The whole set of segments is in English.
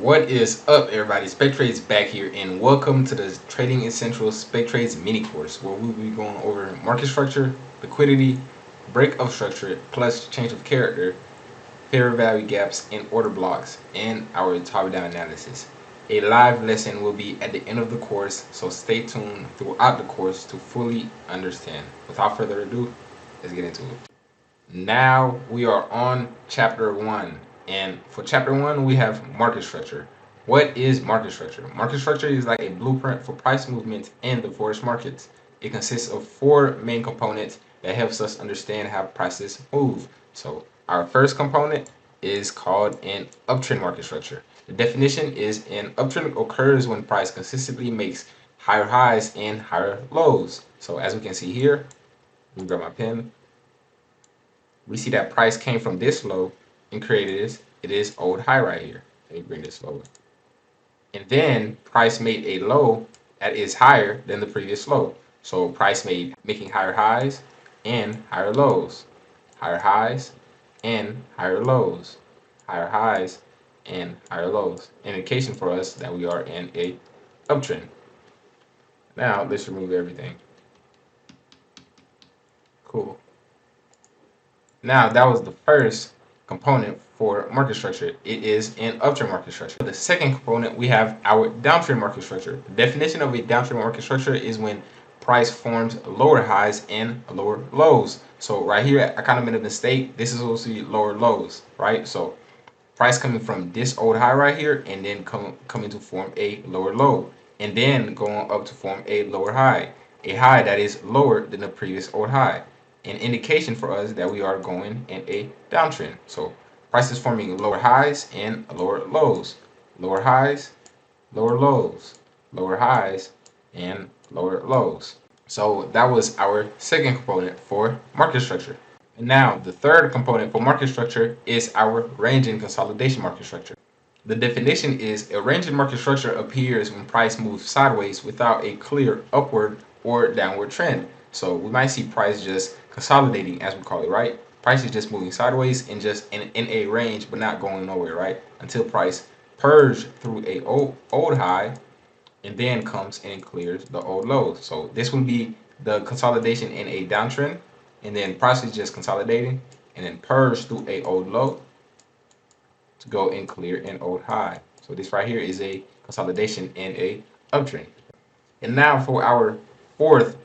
What is up, everybody? Spektrades back here, and welcome to the Trading Essentials Spektrades mini course, where we'll be going over market structure, liquidity, break of structure, plus change of character, fair value gaps, and order blocks, and our top-down analysis. A live lesson will be at the end of the course, so stay tuned throughout the course to fully understand. Without further ado, let's get into it. Now we are on chapter 1. And for chapter 1, we have market structure. What is market structure? Market structure is like a blueprint for price movement in the forex markets. It consists of 4 main components that helps us understand how prices move. So our first component is called an uptrend market structure. The definition is an uptrend occurs when price consistently makes higher highs and higher lows. So as we can see here, let me grab my pen. We see that price came from this low and created this. It is old high right here. Let me bring this lower. And then price made a low that is higher than the previous low. So price making higher highs and higher lows. Higher highs and higher lows. Higher highs and higher lows. Indication for us that we are in a uptrend. Now let's remove everything. Cool. Now that was the first component for market structure. It is an uptrend market structure. The second component, we have our downtrend market structure. The definition of a downtrend market structure is when price forms lower highs and lower lows. So right here, I kind of made a mistake. This is supposed to be lower lows, right? So price coming from this old high right here and then coming to form a lower low, and then going up to form a lower high, a high that is lower than the previous old high. An indication for us that we are going in a downtrend. So price is forming lower highs and lower lows, lower highs, lower lows, lower highs, and lower lows. So that was our second component for market structure. And now the third component for market structure is our range and consolidation market structure. The definition is a range in market structure appears when price moves sideways without a clear upward or downward trend. So we might see price just consolidating, as we call it, right? Price is just moving sideways and just in a range, but not going nowhere, right? Until price purges through a old high and then comes and clears the old lows. So this would be the consolidation in a downtrend, and then price is just consolidating and then purge through a old low to go and clear an old high. So this right here is a consolidation in a uptrend. And now for our fourth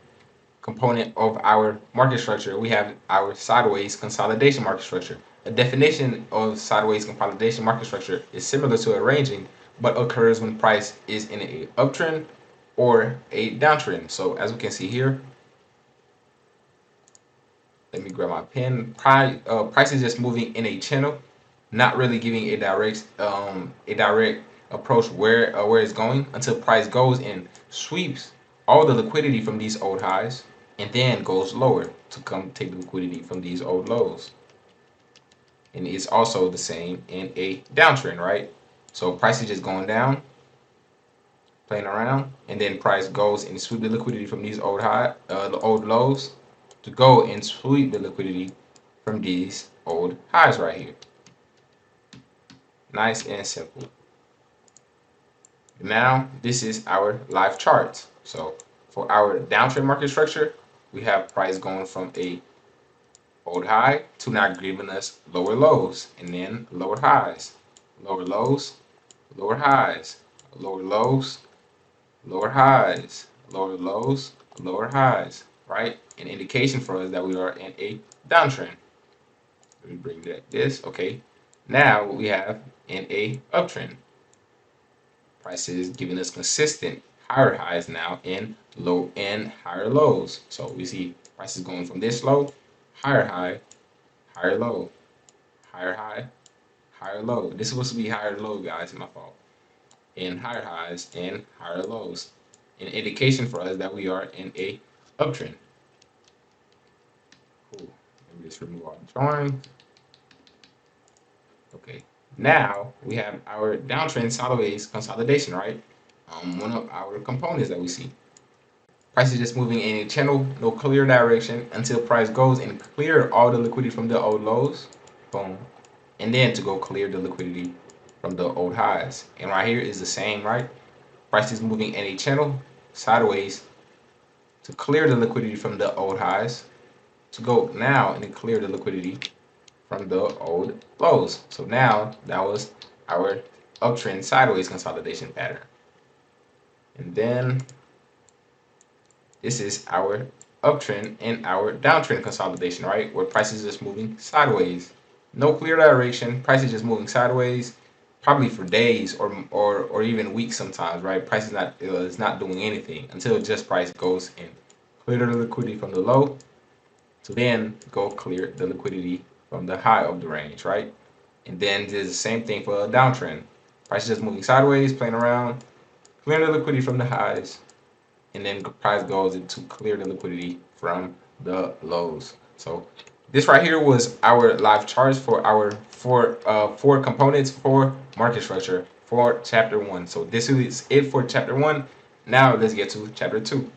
component of our market structure, we have our sideways consolidation market structure. A definition of sideways consolidation market structure is similar to a ranging, but occurs when price is in an uptrend or a downtrend. So as we can see here, let me grab my pen. Price is just moving in a channel, not really giving a direct approach where it's going, until price goes and sweeps all the liquidity from these old highs and then goes lower to come take the liquidity from these old lows. And it's also the same in a downtrend, right? So price is just going down, playing around, and then price goes and sweep the liquidity from these the old lows to go and sweep the liquidity from these old highs right here. Nice and simple. Now this is our live chart. So for our downtrend market structure, we have price going from a old high to now giving us lower lows and then lower highs, lower lows, lower highs, lower lows, lower highs, lower lows, lower highs, right? An indication for us that we are in a downtrend. Let me bring that this. Okay, now we have in a uptrend. Price is giving us consistent higher highs now in low and higher lows. So we see price is going from this low, higher high, higher low, higher high, higher low. This is supposed to be higher low, guys, my fault. And higher highs and higher lows. An indication for us that we are in a uptrend. Cool. Let me just remove all the drawing. Okay. Now we have our downtrend sideways consolidation, right? One of our components that we see. Price is just moving in a channel, no clear direction, until price goes and clear all the liquidity from the old lows. Boom. And then to go clear the liquidity from the old highs. And right here is the same, right? Price is moving in a channel sideways to clear the liquidity from the old highs, to go now and clear the liquidity from the old lows. So now that was our uptrend sideways consolidation pattern. And then this is our uptrend and our downtrend consolidation, right? Where price is just moving sideways. No clear direction, price is just moving sideways, probably for days or even weeks sometimes, right? Price is not doing anything until just price goes and clear the liquidity from the low to then go clear the liquidity from the high of the range, right? And then there's the same thing for a downtrend. Price is just moving sideways, playing around, clearing the liquidity from the highs, and then price goes into clear the liquidity from the lows. So this right here was our live charts for our four components for market structure for chapter 1. So this is it for chapter 1. Now let's get to chapter 2.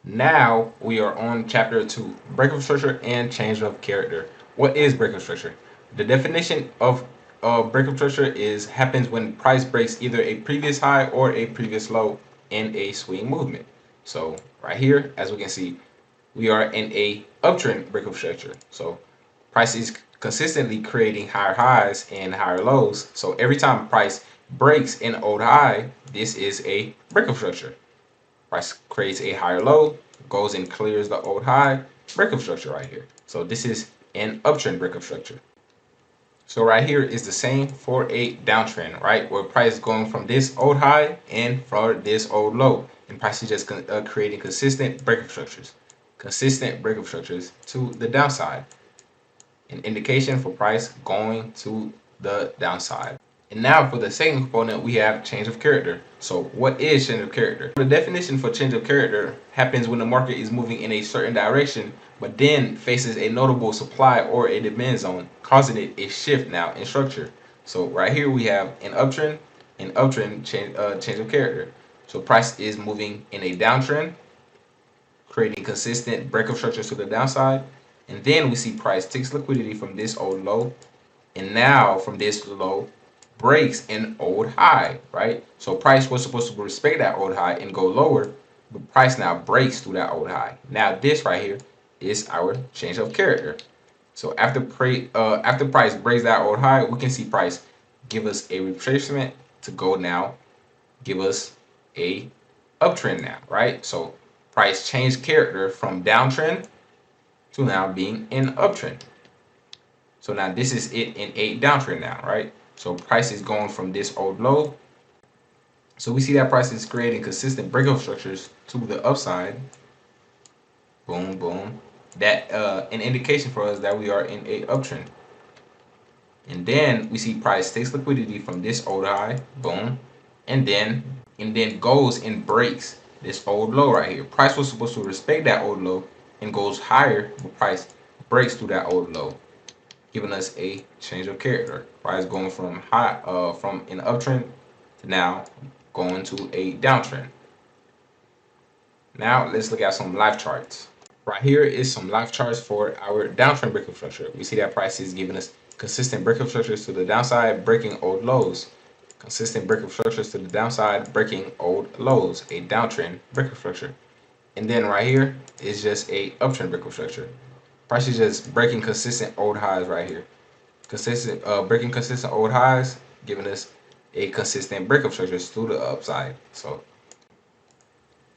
Now we are on chapter 2, breakup structure and change of character. What is breakup structure? The definition of breakup structure happens when price breaks either a previous high or a previous low in a swing movement. So right here, as we can see, we are in a uptrend breakup structure. So price is consistently creating higher highs and higher lows. So every time price breaks an old high, this is a breakup structure. Price creates a higher low, goes and clears the old high, breakup structure right here. So this is an uptrend breakup structure. So right here is the same for a downtrend, right? Where price is going from this old high and for this old low. And price is just creating consistent breakup structures. Consistent breakup structures to the downside. An indication for price going to the downside. And now for the second component, we have change of character. So what is change of character? The definition for change of character happens when the market is moving in a certain direction, but then faces a notable supply or a demand zone, causing it a shift now in structure. So right here we have an uptrend change of character. So price is moving in a downtrend, creating consistent breakup structures to the downside. And then we see price takes liquidity from this old low, and now from this low breaks an old high, right? So price was supposed to respect that old high and go lower, but price now breaks through that old high. Now this right here is our change of character. So after price breaks that old high, we can see price give us a retracement to go now, give us a uptrend now, right? So price changed character from downtrend to now being an uptrend. So now this is it in a downtrend now, right? So price is going from this old low. So we see that price is creating consistent breakup structures to the upside. Boom, boom. That an indication for us that we are in a uptrend. And then we see price takes liquidity from this old high, boom, and then goes and breaks this old low right here. Price was supposed to respect that old low and goes higher, but price breaks through that old low, giving us a change of character. Price going from from an uptrend to now going to a downtrend. Now let's look at some live charts. Right here is some live charts for our downtrend breakup structure. We see that price is giving us consistent breakup structures to the downside, breaking old lows. Consistent breakup structures to the downside, breaking old lows, a downtrend breakup structure. And then right here is just a uptrend breakup structure. Price is just breaking consistent old highs right here. Breaking consistent old highs, giving us a consistent breakup structures to the upside. So,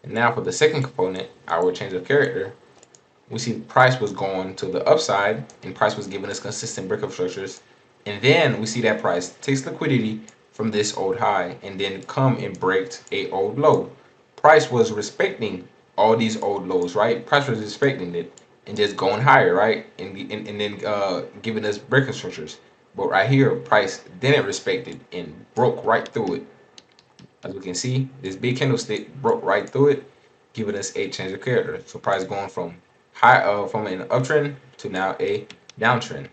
and now for the second component, our change of character, we see price was going to the upside and price was giving us consistent breakup structures. And then we see that price takes liquidity from this old high and then come and breaks a old low. Price was respecting all these old lows, right? Price was respecting it and just going higher, right? And then giving us breakup structures. But right here, price didn't respect it and broke right through it. As we can see, this big candlestick broke right through it, giving us a change of character. So price going from from an uptrend to now a downtrend.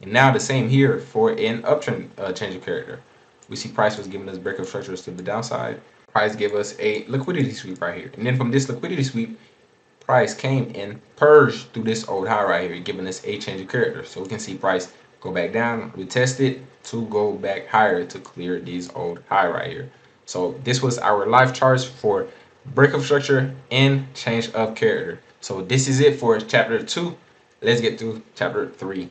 And now the same here for an uptrend change of character. We see price was giving us breakup structures to the downside. Price gave us a liquidity sweep right here. And then from this liquidity sweep, price came and purged through this old high right here, giving us a change of character. So we can see price go back down, retest it to go back higher to clear these old high right here. So this was our live charts for breakup structure and change of character. So this is it for chapter 2. Let's get to chapter 3.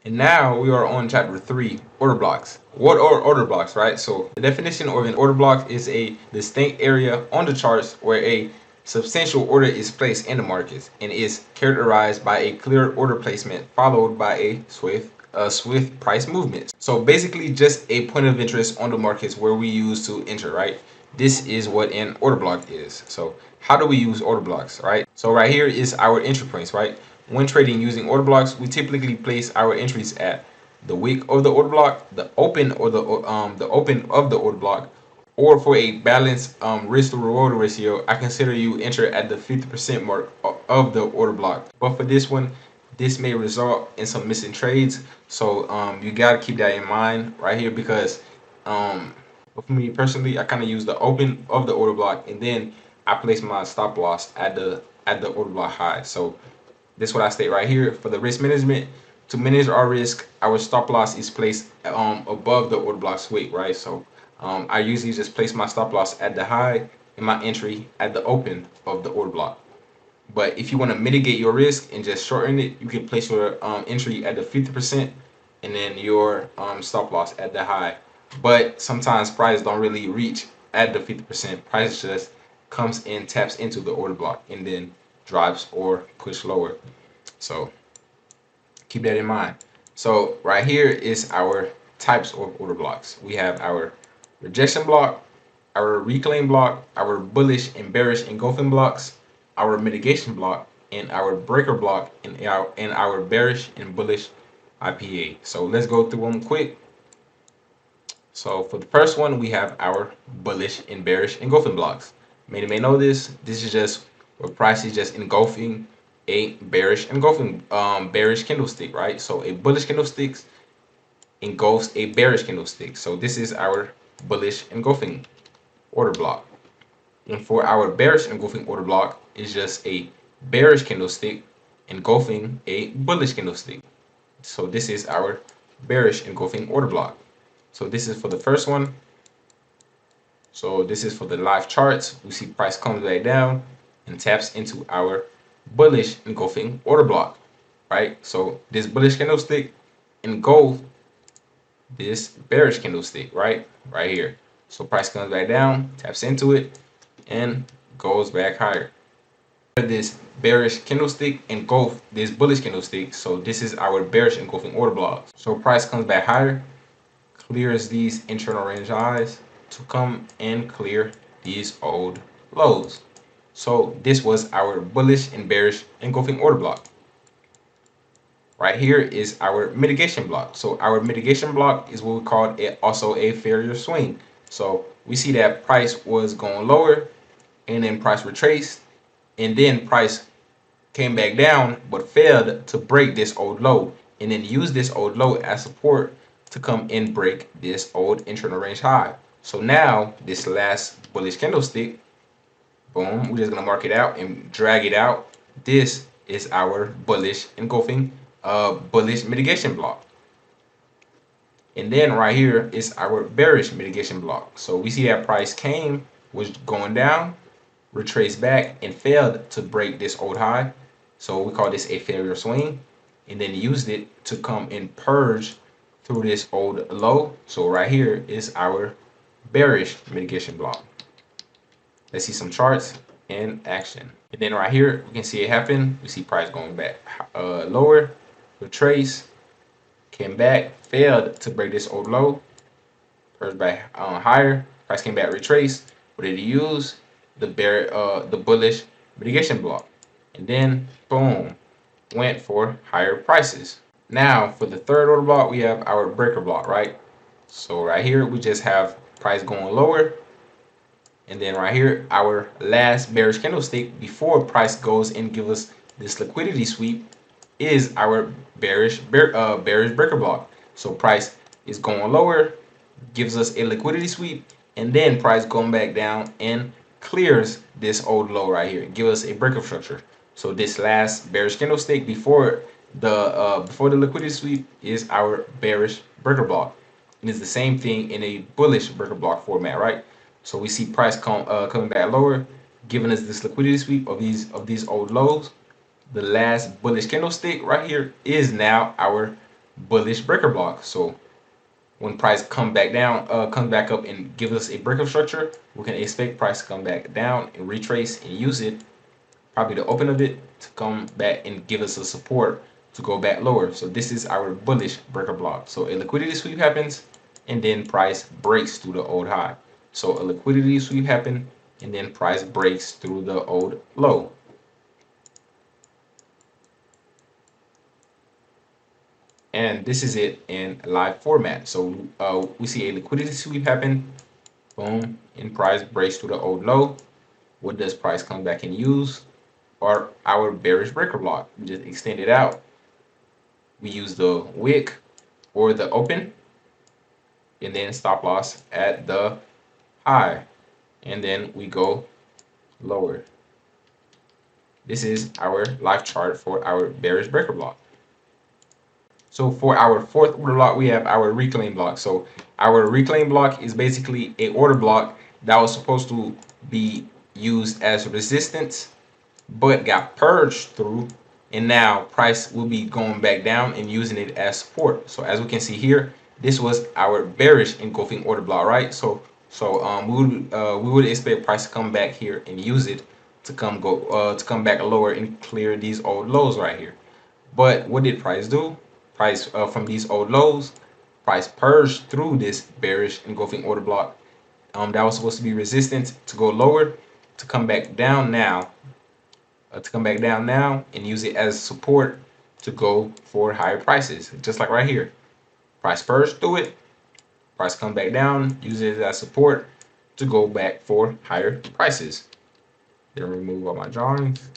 And now we are on chapter 3, order blocks. What are order blocks, right? So the definition of an order block is a distinct area on the charts where a substantial order is placed in the markets and is characterized by a clear order placement followed by a swift price movement. So basically just a point of interest on the markets where we use to enter, right? This is what an order block is. So how do we use order blocks, right? So right here is our entry points, right? When trading using order blocks, we typically place our entries at the wick of the order block, the open or the open of the order block, or for a balanced risk to reward ratio, I consider you enter at the 50% mark of the order block. But for this one, this may result in some missing trades, so you gotta keep that in mind right here, because for me personally, I kind of use the open of the order block and then I place my stop loss at the order block high. So this is what I state right here. For the risk management, to manage our risk, our stop loss is placed above the order block's wick, right? So I usually just place my stop loss at the high and my entry at the open of the order block. But if you want to mitigate your risk and just shorten it, you can place your entry at the 50% and then your stop loss at the high. But sometimes price don't really reach at the 50%. Price just comes in, taps into the order block, and then drops or push lower. So keep that in mind. So right here is our types of order blocks. We have our rejection block, our reclaim block, our bullish and bearish engulfing blocks, our mitigation block, and our breaker block, and our bearish and bullish IPA. So let's go through them quick. So for the first one, we have our bullish and bearish engulfing blocks. Many may know this. This is just where price is just engulfing a bearish engulfing bearish candlestick, right? So a bullish candlestick engulfs a bearish candlestick. So this is our bullish engulfing order block. And for our bearish engulfing order block is just a bearish candlestick engulfing a bullish candlestick. So this is our bearish engulfing order block. So this is for the first one. So this is for the live charts. We see price comes back down and taps into our bullish engulfing order block, right? So this bullish candlestick engulfs this bearish candlestick, right here. So price comes back down, taps into it, and goes back higher. This bearish candlestick engulfs this bullish candlestick. So this is our bearish engulfing order block. So price comes back higher, clears these internal range highs to come and clear these old lows. So this was our bullish and bearish engulfing order block. Right here is our mitigation block. So our mitigation block is what we call also a failure swing. So we see that price was going lower and then price retraced, and then price came back down but failed to break this old low, and then use this old low as support to come and break this old internal range high. So now this last bullish candlestick, boom, we're just gonna mark it out and drag it out. This is our bullish engulfing bullish mitigation block. And then right here is our bearish mitigation block. So we see that price came, was going down, retraced back, and failed to break this old high. So we call this a failure swing, and then used it to come and purge through this old low. So right here is our bearish mitigation block. Let's see some charts in action. And then right here, we can see it happen. We see price going back lower, retrace, came back, failed to break this old low, purged back higher. Price came back, retraced. What did he use? The bullish mitigation block, and then boom, went for higher prices. Now for the third order block, we have our breaker block, right? So right here we just have price going lower, and then right here our last bearish candlestick before price goes and give us this liquidity sweep is our bearish breaker block. So price is going lower, gives us a liquidity sweep, and then price going back down and clears this old low right here, give us a breakup structure. So this last bearish candlestick before before the liquidity sweep is our bearish breaker block. And it's the same thing in a bullish breaker block format, right? So we see price coming back lower, giving us this liquidity sweep of these old lows. The last bullish candlestick right here is now our bullish breaker block. So when price comes back up and gives us a breakup structure, we can expect price to come back down and retrace and use it, probably the open of it, to come back and give us a support to go back lower. So this is our bullish breaker block. So a liquidity sweep happens and then price breaks through the old high. So a liquidity sweep happened and then price breaks through the old low. And this is it in live format. So we see a liquidity sweep happen, boom, and price breaks through the old low. What does price come back and use? Or our bearish breaker block. We just extend it out. We use the wick or the open, and then stop loss at the high, and then we go lower. This is our live chart for our bearish breaker block. So for our fourth order block, we have our reclaim block. So our reclaim block is basically a order block that was supposed to be used as resistance, but got purged through, and now price will be going back down and using it as support. So as we can see here, this was our bearish engulfing order block, right? So we would expect price to come back here and use it to come back lower and clear these old lows right here. But what did price do? Price from these old lows, price purged through this bearish engulfing order block that was supposed to be resistance to go lower, to come back down now, and use it as support to go for higher prices, just like right here. Price purged through it, price come back down, use it as support to go back for higher prices. Then remove all my drawings.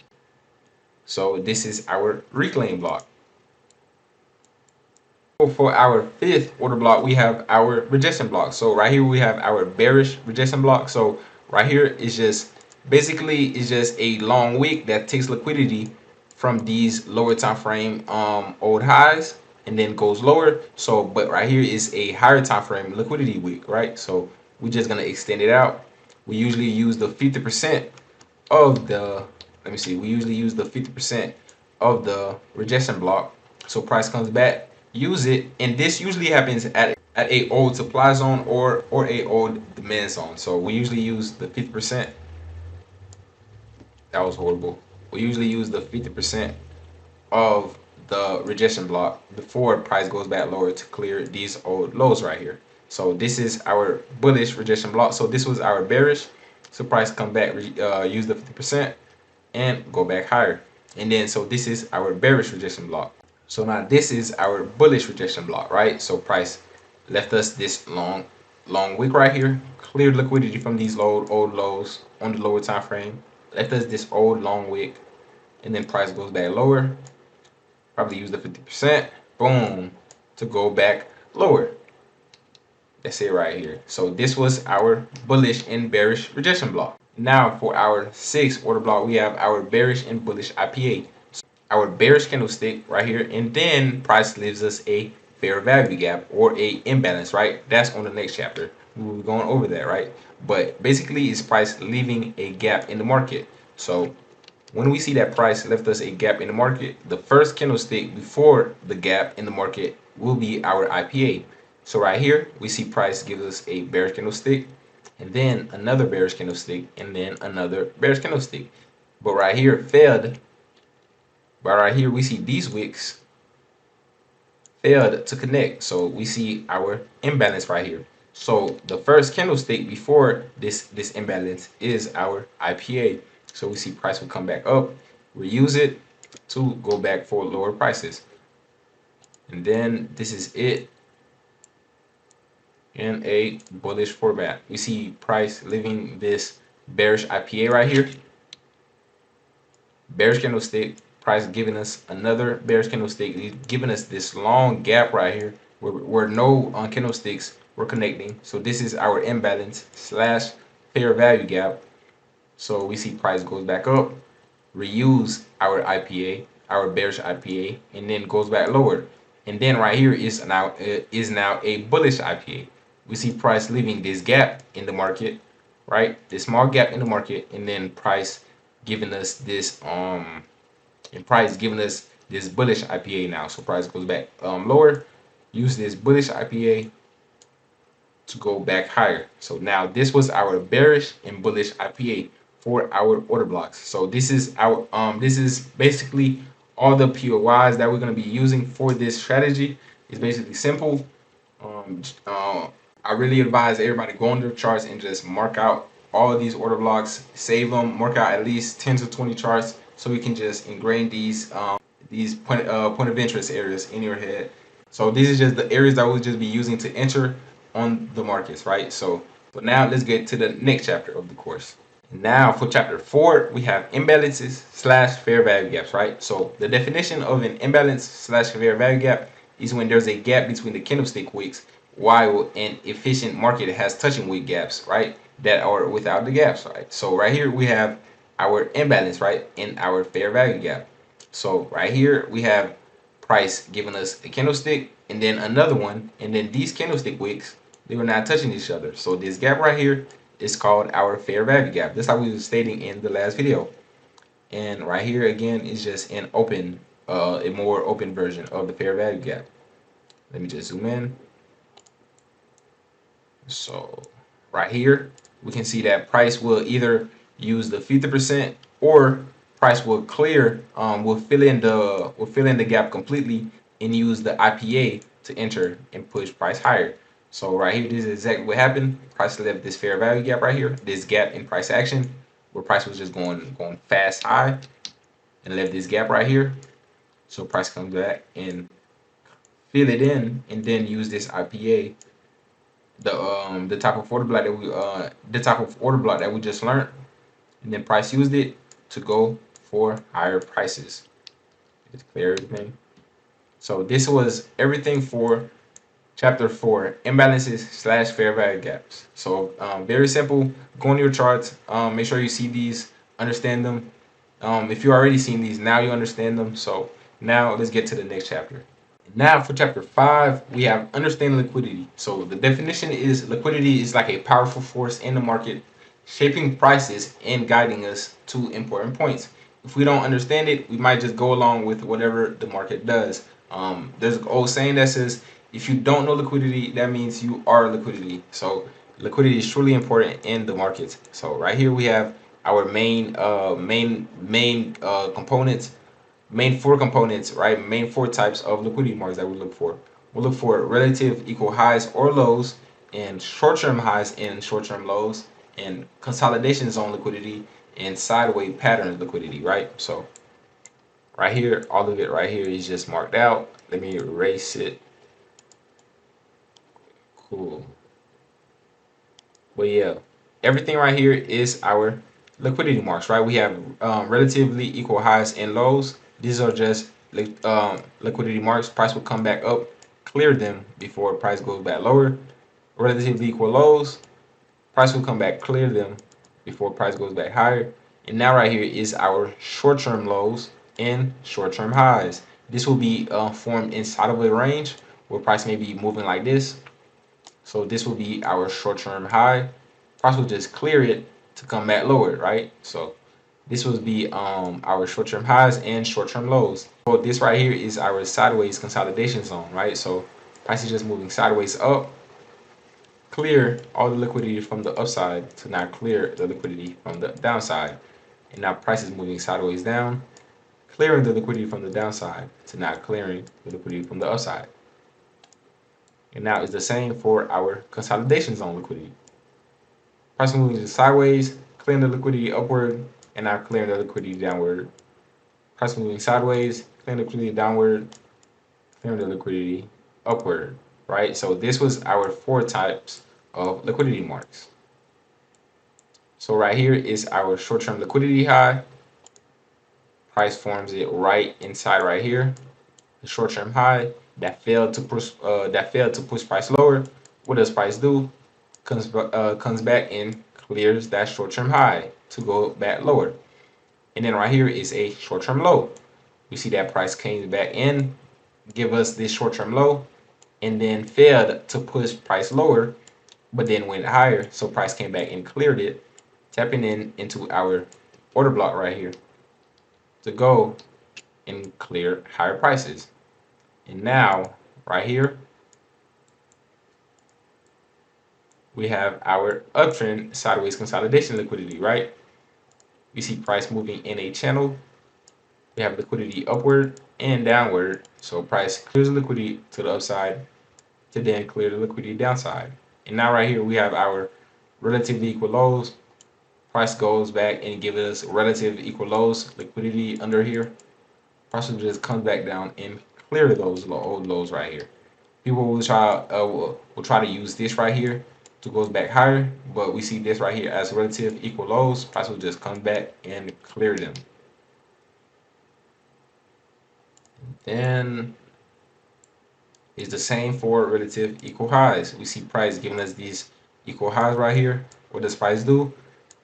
So this is our reclaim block. For our fifth order block, we have our rejection block. So right here we have our bearish rejection block. So right here is just basically it's just a long wick that takes liquidity from these lower time frame old highs and then goes lower. So but right here is a higher time frame liquidity wick, right? So we're just gonna extend it out. We usually use the 50% of the we usually use the 50% of the rejection block. So price comes back, use it, and this usually happens at a old supply zone or a old demand zone. So we usually use the 50%. That was horrible. We usually use the 50% of the rejection block before price goes back lower to clear these old lows right here. So this is our bullish rejection block. So this was our bearish. So price come back, use the 50% and go back higher. And then so this is our bearish rejection block. So now this is our bullish rejection block, right? So price left us this long wick right here, cleared liquidity from these old lows on the lower time frame, left us this old long wick, and then price goes back lower, probably use the 50%, boom, to go back lower. That's it right here. So this was our bullish and bearish rejection block. Now for our sixth order block, we have our bearish and bullish IPA. So our bearish candlestick right here, and then price leaves us a fair value gap or a imbalance, right? That's on the next chapter. We'll be going over that, right? But basically it's price leaving a gap in the market. So when we see that price left us a gap in the market, the first candlestick before the gap in the market will be our IPA. So right here, we see price gives us a bearish candlestick, and then another bearish candlestick, and then another bearish candlestick. But right here failed. But right here, we see these wicks failed to connect. So we see our imbalance right here. So the first candlestick before this imbalance is our IPA. So we see price will come back up, reuse it to go back for lower prices. And then this is it in a bullish format. We see price leaving this bearish IPA right here, bearish candlestick, price giving us another bearish candlestick, giving us this long gap right here where no candlesticks were connecting. So this is our imbalance slash fair value gap. So we see price goes back up, reuse our IPA our bearish IPA, and then goes back lower. And then right here is now a bullish IPA. We see price leaving this gap in the market, right? This small gap in the market, and then price giving us this bullish IPA now. So price goes back lower, use this bullish IPA to go back higher. So now this was our bearish and bullish IPA for our order blocks. So this is our this is basically all the POIs that we're going to be using for this strategy. It's basically simple. I really advise everybody go on their charts and just mark out all of these order blocks, save them, mark out at least 10 to 20 charts, so we can just ingrain these point of interest areas in your head. So these are just the areas that we'll just be using to enter on the markets, right? So now let's get to the next chapter of the course. Now for chapter 4, we have imbalances / fair value gaps, right? So the definition of an imbalance / fair value gap is when there's a gap between the candlestick wicks while an efficient market has touching wick gaps, right? That are without the gaps, right? So right here we have our imbalance, right? In our fair value gap. So right here we have price giving us a candlestick and then another one, and then these candlestick wicks, they were not touching each other. So this gap right here is called our fair value gap. That's how we were stating in the last video. And right here again is just an open, a more open version of the fair value gap. Let me just zoom in. So right here we can see that price will either use the 50% or price will clear, will fill in the gap completely and use the IPA to enter and push price higher. So right here, this is exactly what happened. Price left this fair value gap right here, this gap in price action, where price was just going fast high, and left this gap right here. So price comes back and fill it in, and then use this IPA, the type of order block that we just learned, and then price used it to go for higher prices. It's clear everything. So this was everything for chapter 4, imbalances / fair value gaps. So very simple. Go on your charts. Make sure you see these, understand them. If you already seen these, now you understand them. So now let's get to the next chapter. Now for chapter 5, we have understanding liquidity. So the definition is liquidity is like a powerful force in the market, shaping prices and guiding us to important points. If we don't understand it, we might just go along with whatever the market does. There's an old saying that says, if you don't know liquidity, that means you are liquidity. So liquidity is truly important in the markets. So right here we have our main components, main 4 components, right? Main 4 types of liquidity marks that we look for. We'll look for relative equal highs or lows, and short-term highs and short-term lows, and consolidation zone liquidity, and sideways pattern liquidity, right? So right here, all of it right here is just marked out. Let me erase it. Cool. But yeah, everything right here is our liquidity marks, right? We have relatively equal highs and lows. These are just liquidity marks. Price will come back up, clear them before price goes back lower. Relatively equal lows, price will come back, clear them before price goes back higher. And now right here is our short-term lows and short-term highs. This will be formed inside of a range where price may be moving like this. So this will be our short-term high. Price will just clear it to come back lower, right? So this will be our short-term highs and short-term lows. So this right here is our sideways consolidation zone, right? So price is just moving sideways up, clear all the liquidity from the upside to now clear the liquidity from the downside. And now price is moving sideways down, clearing the liquidity from the downside to now clearing the liquidity from the upside. And now it's the same for our consolidation zone liquidity. Price moving sideways, clearing the liquidity upward, and now clearing the liquidity downward. Price moving sideways, clearing the liquidity downward, clearing the liquidity upward, right? So this was our 4 types of liquidity marks. So right here is our short-term liquidity high. Price forms it right inside right here. The short-term high that failed to push price lower. What does price do? Comes back and clears that short-term high to go back lower. And then right here is a short-term low. We see that price came back in, give us this short-term low, and then failed to push price lower, but then went higher. So price came back and cleared it, tapping into our order block right here to go and clear higher prices. And now right here we have our uptrend sideways consolidation liquidity, right? We see price moving in a channel. We have liquidity upward and downward. So price clears the liquidity to the upside to then clear the liquidity downside. And now right here we have our relatively equal lows. Price goes back and gives us relative equal lows, liquidity under here. Price will just come back down and clear those old lows right here. People will try to use this right here to go back higher, but we see this right here as relative equal lows. Price will just come back and clear them. Then it's the same for relative equal highs. We see price giving us these equal highs right here. What does price do?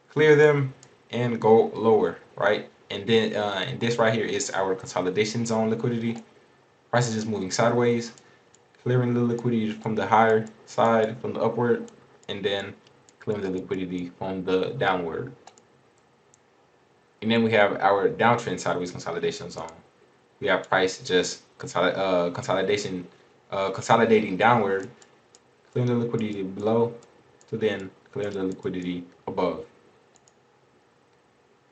Clear them and go lower, right? And then and this right here is our consolidation zone liquidity. Price is just moving sideways, clearing the liquidity from the higher side, from the upward, and then clearing the liquidity from the downward. And then we have our downtrend sideways consolidation zone. We have price just consolidating downward, clearing the liquidity below to then clear the liquidity above.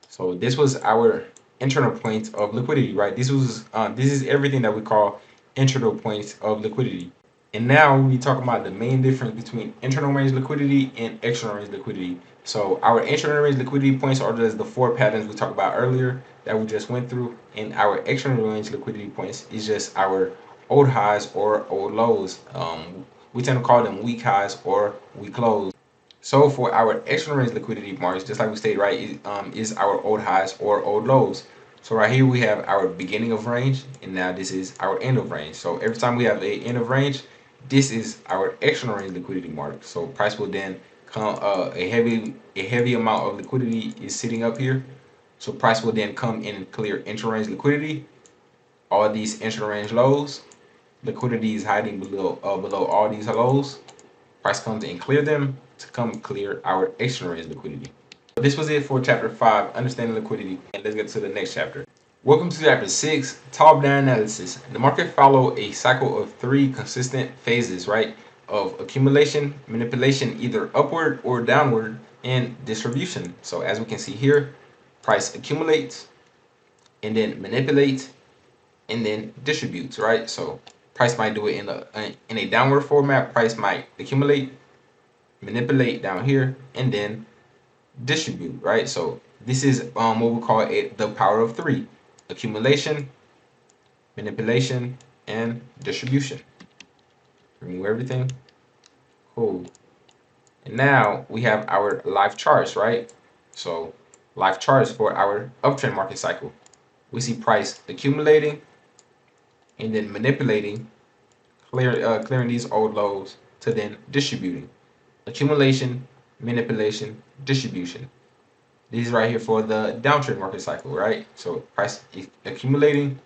So this was our internal points of liquidity, right? This is everything that we call internal points of liquidity. And now we talk about the main difference between internal range liquidity and external range liquidity. So our internal range liquidity points are just the 4 patterns we talked about earlier that we just went through, and our external range liquidity points is just our old highs or old lows. We tend to call them weak highs or weak lows. So for our external range liquidity marks, just like we stated, right, is our old highs or old lows. So right here we have our beginning of range, and now this is our end of range. So every time we have a end of range, this is our external range liquidity mark. So price will then come a heavy amount of liquidity is sitting up here. So price will then come in and clear intra-range liquidity. All these intra-range lows, liquidity is hiding below all these lows. Price comes and clear them to come clear our external range liquidity. So this was it for chapter 5, understanding liquidity, and let's get to the next chapter. Welcome to chapter 6, top-down analysis. The market followed a cycle of 3 consistent phases, right? Of accumulation, manipulation, either upward or downward, and distribution. So as we can see here, price accumulates, and then manipulates, and then distributes, right? So price might do it in a downward format. Price might accumulate, manipulate down here, and then distribute, right? So this is what we call the power of 3: accumulation, manipulation, and distribution. Remove everything. Cool. And now we have our live charts, right? So live charts for our uptrend market cycle. We see price accumulating and then manipulating, clearing these old lows to then distributing. Accumulation, manipulation, distribution. These right here for the downtrend market cycle, right? So price is accumulating,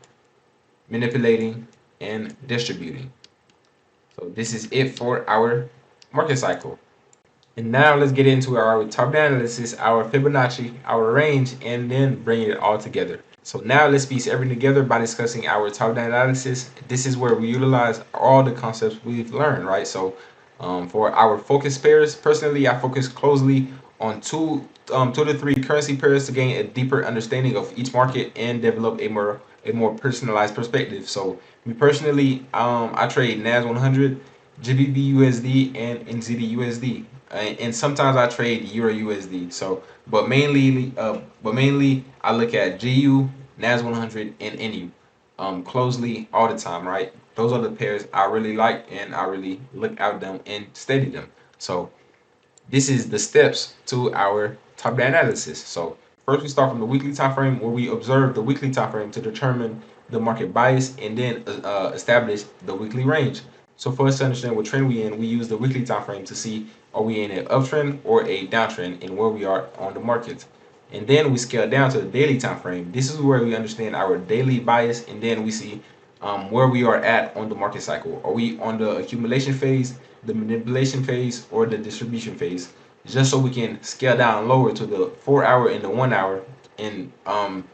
manipulating, and distributing. So this is it for our market cycle. And now let's get into our top-down analysis, our Fibonacci, our range, and then bring it all together. So now let's piece everything together by discussing our top-down analysis. This is where we utilize all the concepts we've learned, right? So for our focus pairs, personally, I focus closely on two to three currency pairs to gain a deeper understanding of each market and develop a more personalized perspective. So me personally, I trade NAS 100, GBP USD, and NZD USD. And sometimes I trade Euro USD. So, but mainly I look at GU, NAS 100, and NU closely all the time, right? Those are the pairs I really like, and I really look at them and study them. So this is the steps to our top-down analysis. So first we start from the weekly time frame, where we observe the weekly time frame to determine the market bias, and then establish the weekly range. So for us to understand what trend we in, we use the weekly time frame to see, are we in an uptrend or a downtrend, and where we are on the market. And then we scale down to the daily time frame. This is where we understand our daily bias, and then we see where we are at on the market cycle. Are we on the accumulation phase, the manipulation phase, or the distribution phase? Just so we can scale down lower to the 4-hour and the 1-hour, and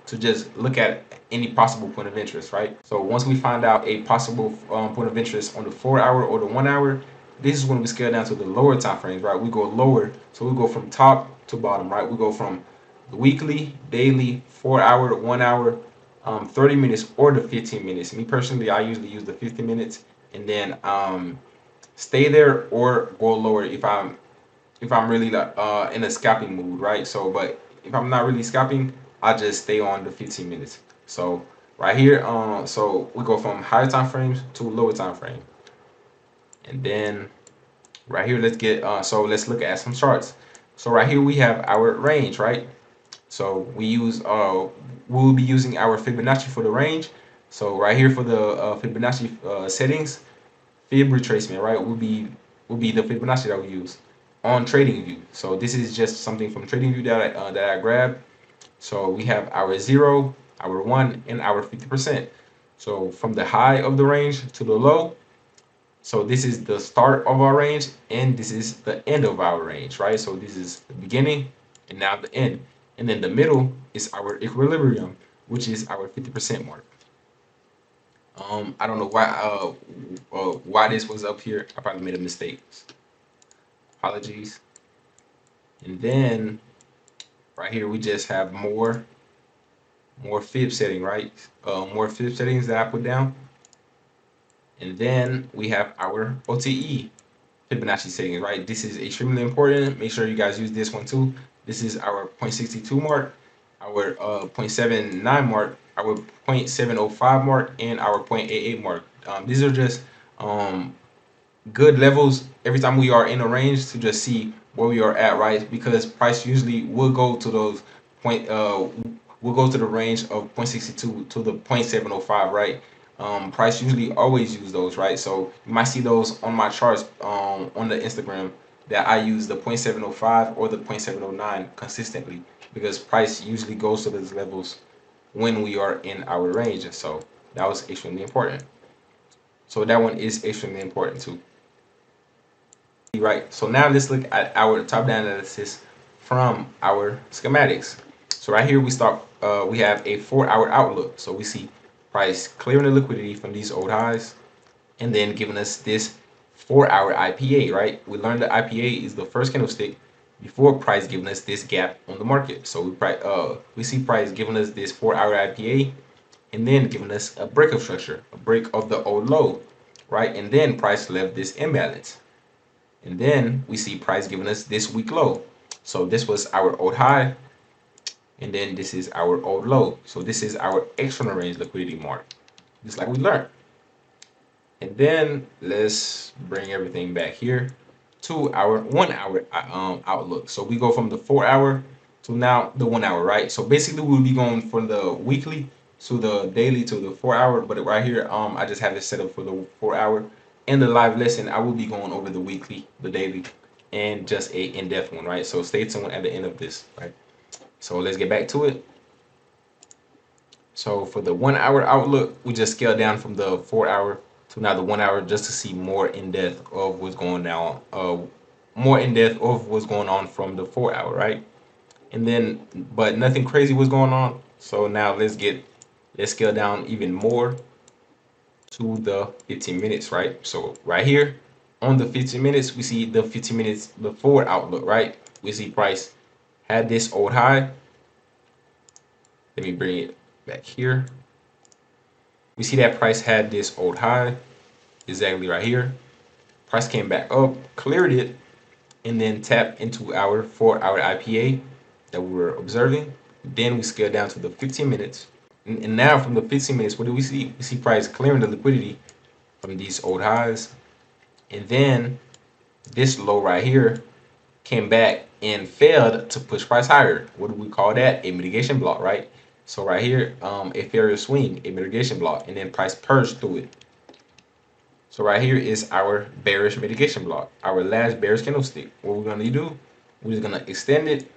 to just look at any possible point of interest, right? So once we find out a possible point of interest on the 4-hour or the 1-hour, this is when we scale down to the lower time frames, right? We go lower, so we go from top to bottom, right? We go from the weekly, daily, 4-hour, 1-hour, 30 minutes, or the 15 minutes. Me personally, I usually use the 15 minutes, and then stay there or go lower if I'm really in a scalping mood, right? So, but if I'm not really scalping, I just stay on the 15 minutes. So right here, so we go from higher time frames to lower time frame, and then right here, let's get so let's look at some charts. So right here we have our range, right? So we'll be using our Fibonacci for the range. So right here for the Fibonacci settings, fib retracement, right, will be the Fibonacci that we use on TradingView. So this is just something from TradingView that I grabbed. So we have our 0, our 1, and our 50%. So from the high of the range to the low. So this is the start of our range, and this is the end of our range, right? So this is the beginning and now the end. And then the middle is our equilibrium, which is our 50% mark. I don't know why this was up here. I probably made a mistake. Apologies. And then right here we just have more fib setting, right? More fib settings that I put down. And then we have our OTE Fibonacci settings, right? This is extremely important. Make sure you guys use this one too. This is our 0.62 mark, our 0.79 mark, our 0.705 mark, and our 0.88 mark. These are just good levels every time we are in a range to just see where we are at, right? Because price usually will go to those will go to the range of 0.62 to the 0.705, right? Price usually always use those, right? So you might see those on my charts on the Instagram that I use the 0.705 or the 0.709 consistently, because price usually goes to those levels when we are in our range. And so that was extremely important. So that one is extremely important too. Right, so now let's look at our top-down analysis from our schematics. So right here we start, we have a 4-hour outlook. So we see price clearing the liquidity from these old highs, and then giving us this 4-hour IPA, right? We learned that IPA is the first candlestick before price giving us this gap on the market. So we see price giving us this 4-hour IPA, and then giving us a break of structure, a break of the old low, right? And then price left this imbalance. And then we see price giving us this weak low. So this was our old high, and then this is our old low. So this is our external range liquidity mark, just like we learned. And then let's bring everything back here to our 1-hour outlook. So we go from the 4-hour to now the 1-hour, right? So basically we'll be going from the weekly to the daily to the 4-hour, but right here I just have it set up for the 4-hour. In the live lesson, I will be going over the weekly, the daily, and just a in-depth one, right? So stay tuned at the end of this, right? So let's get back to it. So for the 1-hour outlook, we just scaled down from the 4-hour to now the 1-hour, just to see more in depth of what's going on, from the 4-hour, right? And then, but nothing crazy was going on. So now let's scale down even more to the 15 minutes, right? So right here on the 15 minutes, we see the 15 minutes before outlook, right? We see price had this old high. Let me bring it back here. We see that price had this old high exactly right here. Price came back up, cleared it, and then tapped into our 4-hour IPA that we were observing. Then we scaled down to the 15 minutes. And now from the 15 minutes, what do we see? We see price clearing the liquidity from these old highs. And then this low right here came back and failed to push price higher. What do we call that? A mitigation block, right? So right here, a failure swing, a mitigation block, and then price purged through it. So right here is our bearish mitigation block, our last bearish candlestick. What we're going to do, we're just going to extend it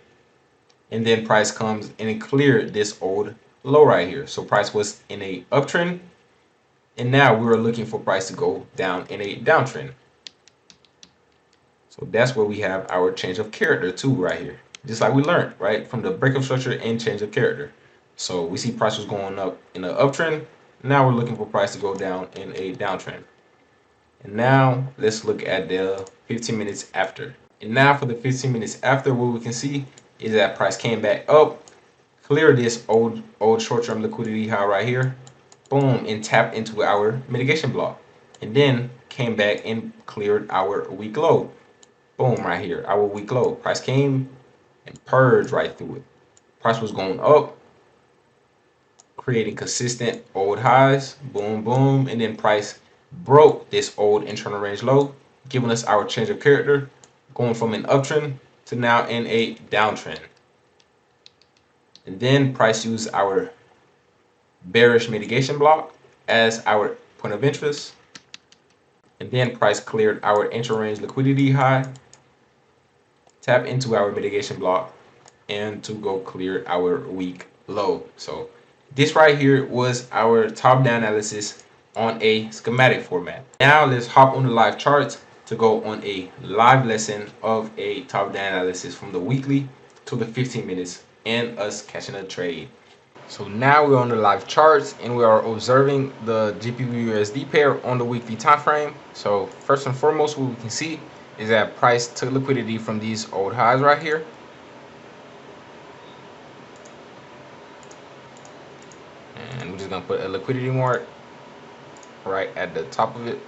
and then price comes and it cleared this old low right here. So price was in a uptrend, and now we are looking for price to go down in a downtrend. So that's where we have our change of character too right here. Just like we learned, right, from the breakup structure and change of character. So we see price was going up in an uptrend. Now we're looking for price to go down in a downtrend. And now let's look at the 15 minutes after. And now for the 15 minutes after, what we can see is that price came back up, cleared this old short-term liquidity high right here, boom, and tapped into our mitigation block, and then came back and cleared our weak low. Boom, right here, our weak low. Price came and purged right through it. Price was going up, creating consistent old highs, boom, boom, and then price broke this old internal range low, giving us our change of character, going from an uptrend to now in a downtrend. And then price used our bearish mitigation block as our point of interest, and then price cleared our intra-range liquidity high, tap into our mitigation block, and to go clear our weak low. So this right here was our top-down analysis on a schematic format. Now let's hop on the live charts to go on a live lesson of a top-down analysis from the weekly to the 15 minutes and us catching a trade. So now we're on the live charts and we are observing the GBP/USD pair on the weekly time frame. So first and foremost, what we can see is that price took liquidity from these old highs right here. And we're just gonna put a liquidity mark right at the top of it.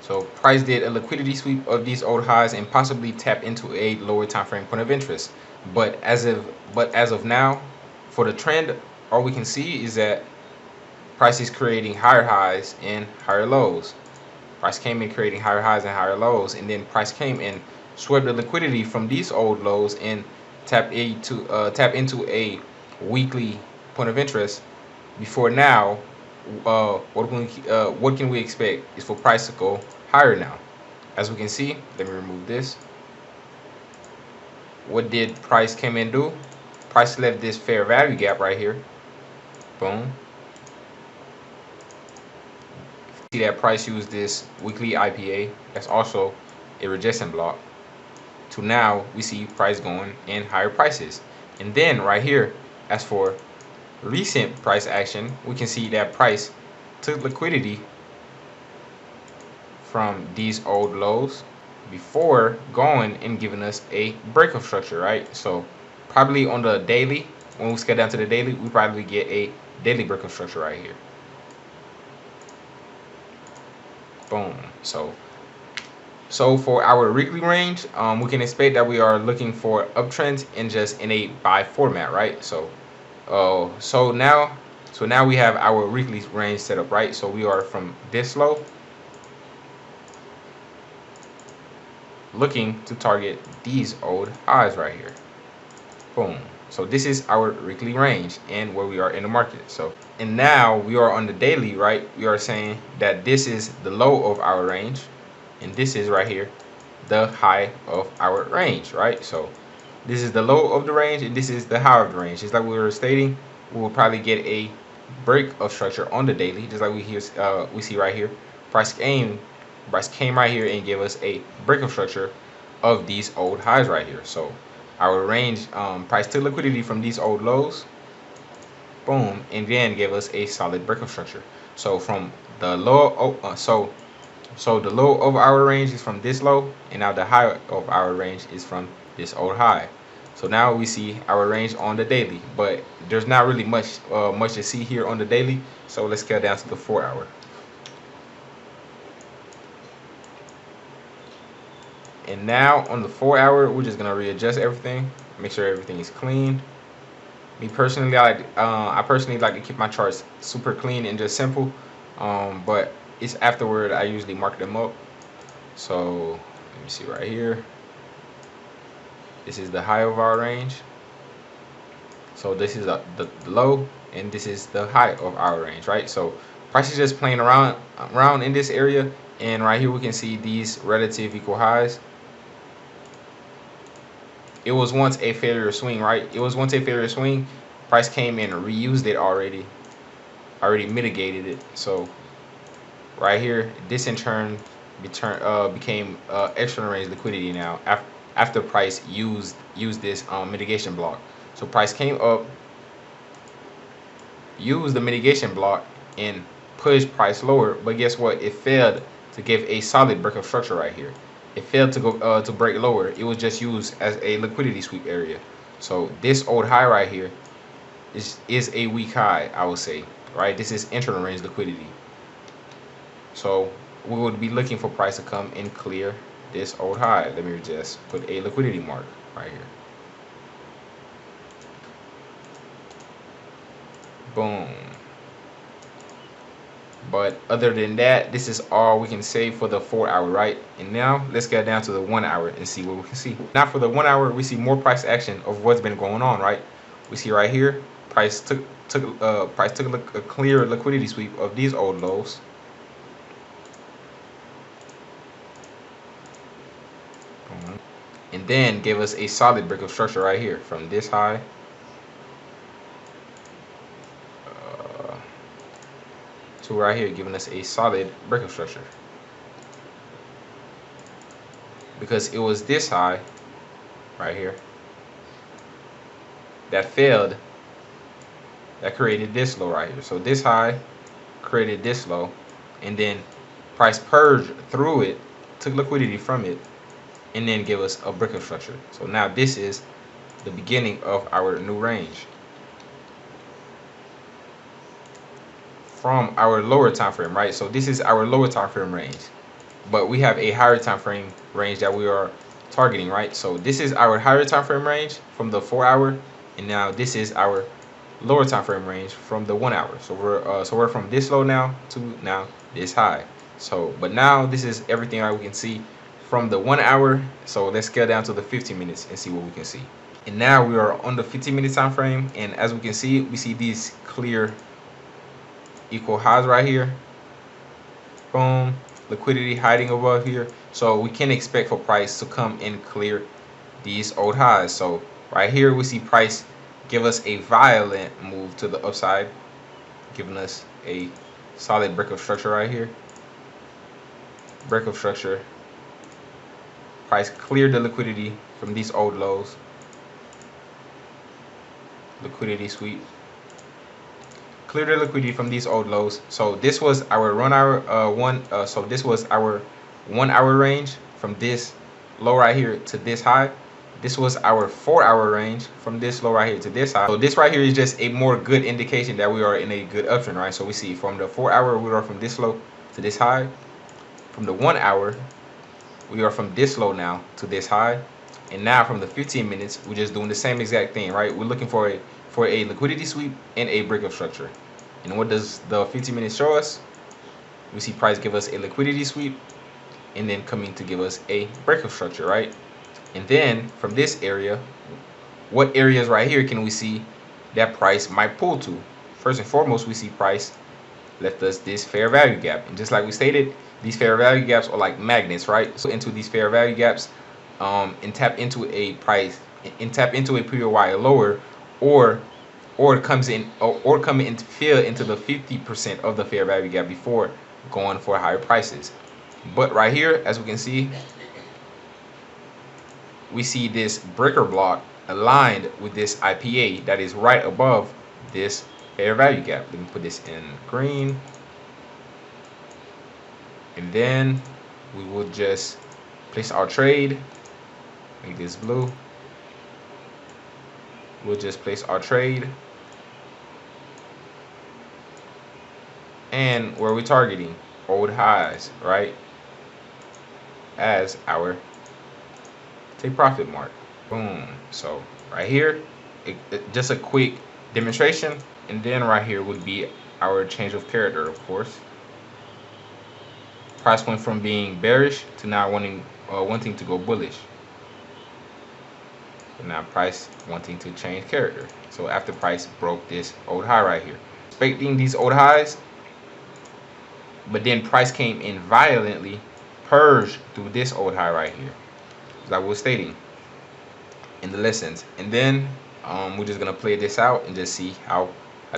So price did a liquidity sweep of these old highs and possibly tap into a lower time frame point of interest. But as of now, for the trend, all we can see is that price is creating higher highs and higher lows. Price came in creating higher highs and higher lows, and then price came in, swept the liquidity from these old lows and tap into a weekly point of interest. Before now, what can we expect is for price to go higher now. As we can see, let me remove this. What did price come in do? Price left this fair value gap right here. Boom. See that price used this weekly IPA, that's also a rejection block, to now we see price going in higher prices. And then right here, as for recent price action, we can see that price took liquidity from these old lows before going and giving us a breakup structure, right? So probably on the daily, when we scale down to the daily, we probably get a daily breakup structure right here. Boom. So for our weekly range, we can expect that we are looking for uptrends in a buy format, right? So now we have our weekly range set up, right? So we are from this low looking to target these old highs right here. Boom. So this is our weekly range and where we are in the market. So, and now we are on the daily, right? We are saying that this is the low of our range, and this is right here the high of our range, right? So this is the low of the range and this is the high of the range. Just like we were stating, we will probably get a break of structure on the daily, just like we see right here. Price came right here and gave us a break of structure of these old highs right here. So our range, price took liquidity from these old lows, boom, and then gave us a solid breakup structure. So from the low, so the low of our range is from this low, and now the high of our range is from this old high. So now we see our range on the daily, but there's not really much to see here on the daily. So let's scale down to the 4 hour. And now on the 4 hour, we're just gonna readjust everything, make sure everything is clean. Me personally, I personally like to keep my charts super clean and just simple, but it's afterward I usually mark them up. So let me see right here. This is the high of our range. So this is the low, and this is the high of our range, right? So price is just playing around in this area, and right here we can see these relative equal highs. it was once a failure swing, right? It was once a failure swing. Price came in and reused it already mitigated it. So right here, this in turn became external range liquidity now after price used this mitigation block. So price came up, used the mitigation block, and pushed price lower. But guess what? It failed to give a solid break of structure right here. It failed to go to break lower. It was just used as a liquidity sweep area. So this old high right here is a weak high, I would say. Right? This is internal range liquidity. So we would be looking for price to come and clear this old high. Let me just put a liquidity mark right here. Boom. But other than that, this is all we can say for the 4 hour, right? And now let's get down to the 1 hour and see what we can see. Now for the 1 hour, we see more price action of what's been going on, right? We see right here, price took a clear liquidity sweep of these old lows. And then gave us a solid break of structure right here from this high to right here, giving us a solid break of structure, because it was this high right here that failed, that created this low right here. So this high created this low, and then price purged through it, took liquidity from it, and then give us a break of structure. So now this is the beginning of our new range from our lower time frame, right? So this is our lower time frame range, but we have a higher time frame range that we are targeting, right? So this is our higher time frame range from the 4 hour, and now this is our lower time frame range from the 1 hour. So we're from this low now to now this high. So but now this is everything that we can see from the 1 hour. So let's scale down to the 15 minutes and see what we can see. And now we are on the 15-minute time frame, and as we can see, we see these clear equal highs right here. Boom. Liquidity hiding above here. So we can expect for price to come and clear these old highs. So right here we see price give us a violent move to the upside, giving us a solid break of structure right here. Break of structure. Price cleared the liquidity from these old lows. Liquidity sweep. Clear the liquidity from these old lows. So this was our so this was our 1 hour range from this low right here to this high. This was our 4 hour range from this low right here to this high. So this right here is just a more good indication that we are in a good uptrend, right? So we see from the 4 hour we are from this low to this high. From the 1 hour we are from this low now to this high. And now from the 15 minutes we're just doing the same exact thing, right? We're looking for a liquidity sweep and a break of structure. And what does the 15 minutes show us? We see price give us a liquidity sweep and then coming to give us a break of structure, right? And then from this area, what areas right here can we see that price might pull to? First and foremost, we see price left us this fair value gap. And just like we stated, these fair value gaps are like magnets, right? So into these fair value gaps and tap into a price and tap into a period while lower, or come in to fill into the 50% of the fair value gap before going for higher prices. But right here, as we can see, we see this breaker block aligned with this IPA that is right above this fair value gap. Let me put this in green, and then we will just place our trade. Make this blue. We'll just place our trade. And where we're targeting old highs, right, as our take profit mark. Boom. So right here, just a quick demonstration, and then right here would be our change of character, of course. Price went from being bearish to now wanting to go bullish. So now price wanting to change character. So after price broke this old high right here, expecting these old highs, but then price came in violently, purged through this old high right here, as I was stating. in the lessons. And then we're just gonna play this out and just see how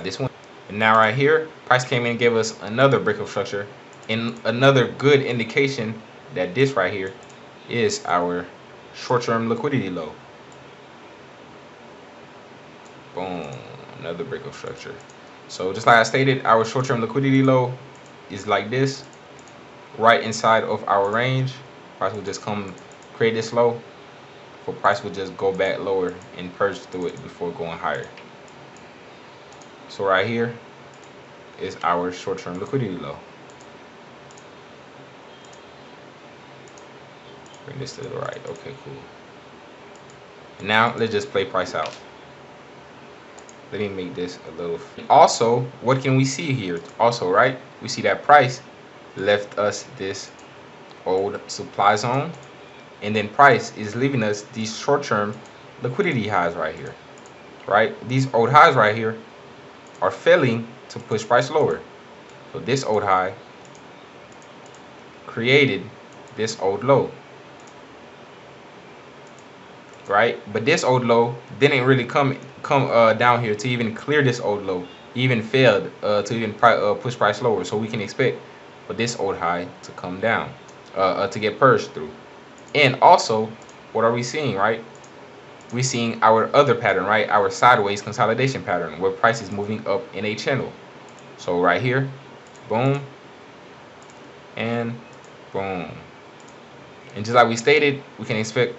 this went. And now right here, price came in and gave us another breakup structure and another good indication that this right here is our short-term liquidity low. Boom, another breakup structure. So just like I stated, our short-term liquidity low is like this, right inside of our range. Price will just come create this low, for price will just go back lower and purge through it before going higher. So right here is our short-term liquidity low. Bring this to the right. Okay, cool. And now let's just play price out. Let me make this a little. Also, what can we see here? Also, right, we see that price left us this old supply zone, and then price is leaving us these short-term liquidity highs right here. Right, these old highs right here are failing to push price lower. So this old high created this old low. Right, but this old low didn't really come down here to even clear this old low, even failed to even push price lower. So we can expect for this old high to come down, to get purged through. And also, what are we seeing? Right, we're seeing our other pattern, right, our sideways consolidation pattern, where price is moving up in a channel. So right here, boom and boom. And just like we stated, we can expect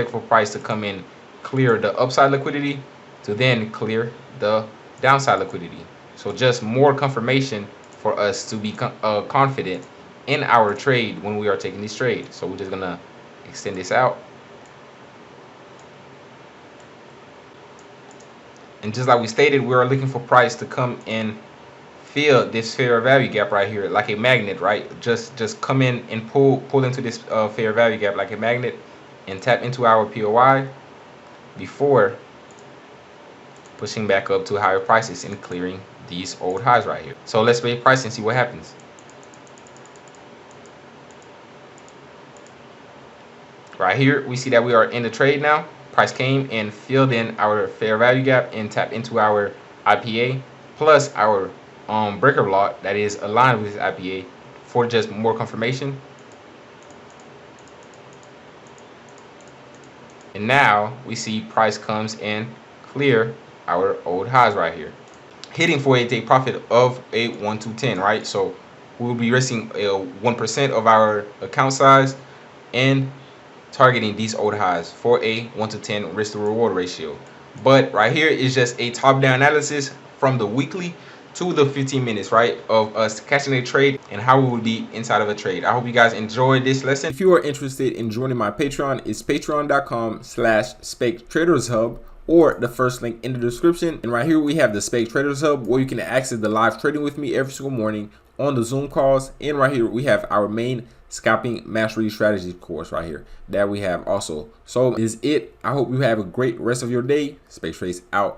for price to come in, clear the upside liquidity, to then clear the downside liquidity. So just more confirmation for us to be confident in our trade when we are taking this trade. So we're just gonna extend this out, and just like we stated, we are looking for price to come in, fill this fair value gap right here like a magnet, right? Just come in and pull into this fair value gap like a magnet, and tap into our POI before pushing back up to higher prices and clearing these old highs right here. So let's wait price and see what happens. Right here, we see that we are in the trade now. Price came and filled in our fair value gap and tapped into our IPA plus our breaker block that is aligned with this IPA for just more confirmation. And now we see price comes and clear our old highs right here, hitting for a take profit of a 1 to 10, right? So we'll be risking 1% of our account size and targeting these old highs for a 1 to 10 risk to reward ratio. But right here is just a top-down analysis from the weekly to the 15 minutes, right, of us catching a trade and how we would be inside of a trade. I hope you guys enjoyed this lesson. If you are interested in joining my Patreon, it's patreon.com/SpecTradersHub, or the first link in the description. And right here we have the Spektrades Hub, where you can access the live trading with me every single morning on the Zoom calls. And right here we have our main scalping mastery strategy course right here that we have also. So is it. I hope you have a great rest of your day. Spektrades out.